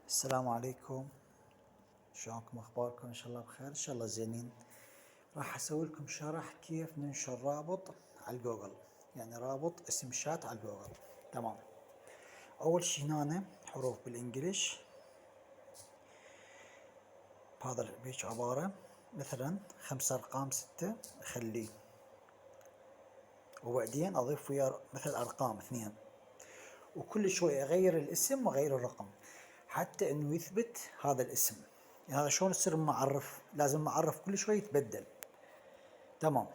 السلام عليكم. شلونكم؟ اخباركم؟ ان شاء الله بخير، ان شاء الله زينين. راح اسوي لكم شرح كيف ننشر رابط على الجوجل، يعني رابط اسم شات على الجوجل. تمام. اول شي هنا حروف بالانجليش بهذا بيج عبارة مثلا 5 ارقام 6 اخليه، وبعدين اضيف ويا مثل ارقام 2، وكل شوي اغير الاسم واغير الرقم حتى انه يثبت هذا الاسم. يعني هذا شلون يصير معرف؟ لازم معرف كل شوي يتبدل. تمام.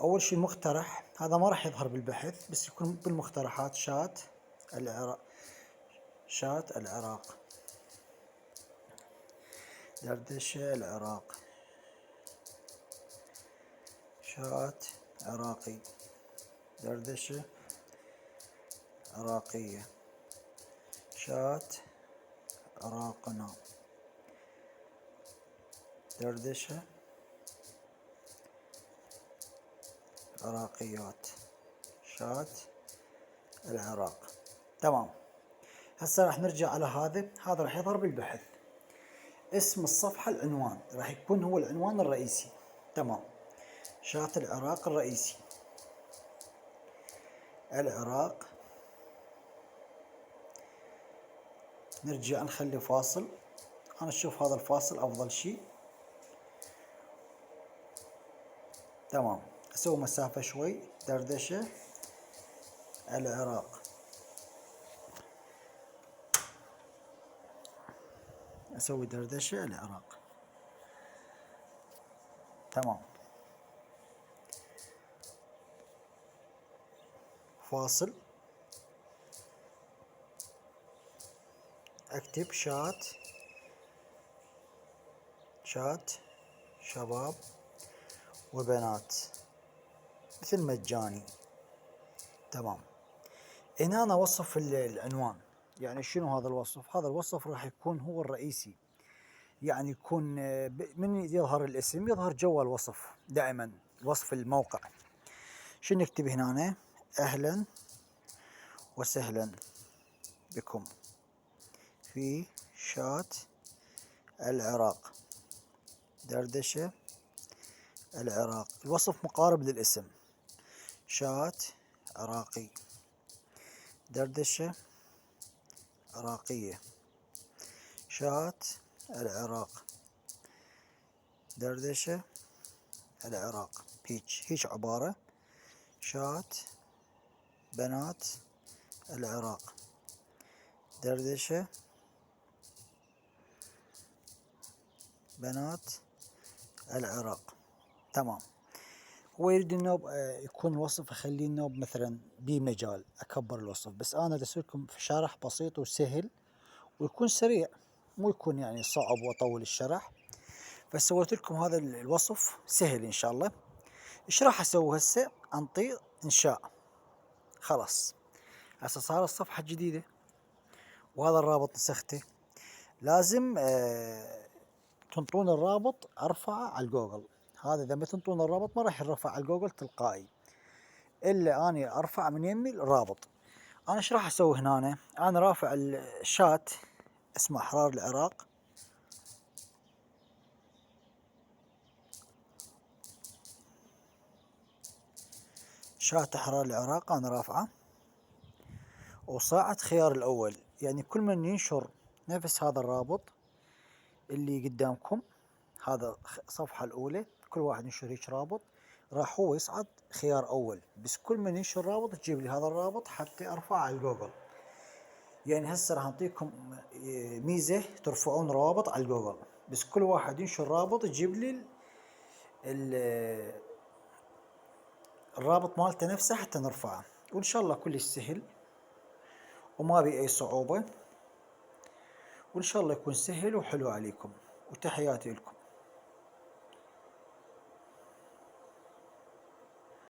اول شي المقترح هذا ما راح يظهر بالبحث، بس يكون بالمقترحات شات العراق، شات العراق، دردشة العراق، شات عراقي، دردشة عراقية، شات عراقنا، دردشة عراقيات، شات العراق. تمام. هسه راح نرجع على هذا راح يظهر بالبحث. اسم الصفحة العنوان راح يكون هو العنوان الرئيسي. تمام. شات العراق الرئيسي، العراق. نرجع نخلي فاصل، انا اشوف هذا الفاصل افضل شيء. تمام. اسوي مسافة شوي، دردشة العراق، اسوي دردشة العراق. تمام. فاصل، اكتب شات شباب وبنات مثل مجاني. تمام. هنا أنا وصف العنوان، يعني شنو هذا الوصف؟ هذا الوصف راح يكون هو الرئيسي، يعني يكون من يظهر الاسم يظهر جوا الوصف دائما، وصف الموقع. شنو نكتب هنا؟ اهلا وسهلا بكم في شات العراق، دردشة العراق. الوصف مقارب للاسم، شات عراقي، دردشة عراقية، شات العراق، دردشة العراق. هيج عبارة. شات بنات العراق، دردشة بنات العراق. تمام. هو يريد النوب يكون الوصف، اخليه النوب مثلا بمجال اكبر الوصف، بس انا ارسل لكم في شرح بسيط وسهل ويكون سريع، مو يكون يعني صعب واطول الشرح. فسويت لكم هذا الوصف سهل ان شاء الله. ايش راح اسوي هسه؟ انطي انشاء. خلاص هسه صار الصفحة جديدة، وهذا الرابط نسخته. لازم تنطون الرابط ارفعه على الجوجل. هذا اذا ما تنطون الرابط ما راح يرفع على الجوجل تلقائي، الا اني ارفع من يمي الرابط. انا ايش راح اسوي هنا؟ انا رافع الشات اسمه احرار العراق، شات احرار العراق انا رافعه، وصاعد خيار الاول. يعني كل من ينشر نفس هذا الرابط اللي قدامكم، هذا الصفحة الأولى، كل واحد ينشر هيك رابط راح هو يصعد خيار أول. بس كل من ينشر رابط تجيب لي هذا الرابط حتى أرفعه على الجوجل. يعني هسه راح أعطيكم ميزة ترفعون روابط على الجوجل، بس كل واحد ينشر رابط تجيب لي الرابط مالته نفسه حتى نرفعه. وإن شاء الله كل سهل وما بي أي صعوبة، وإن شاء الله يكون سهل وحلو عليكم، وتحياتي لكم.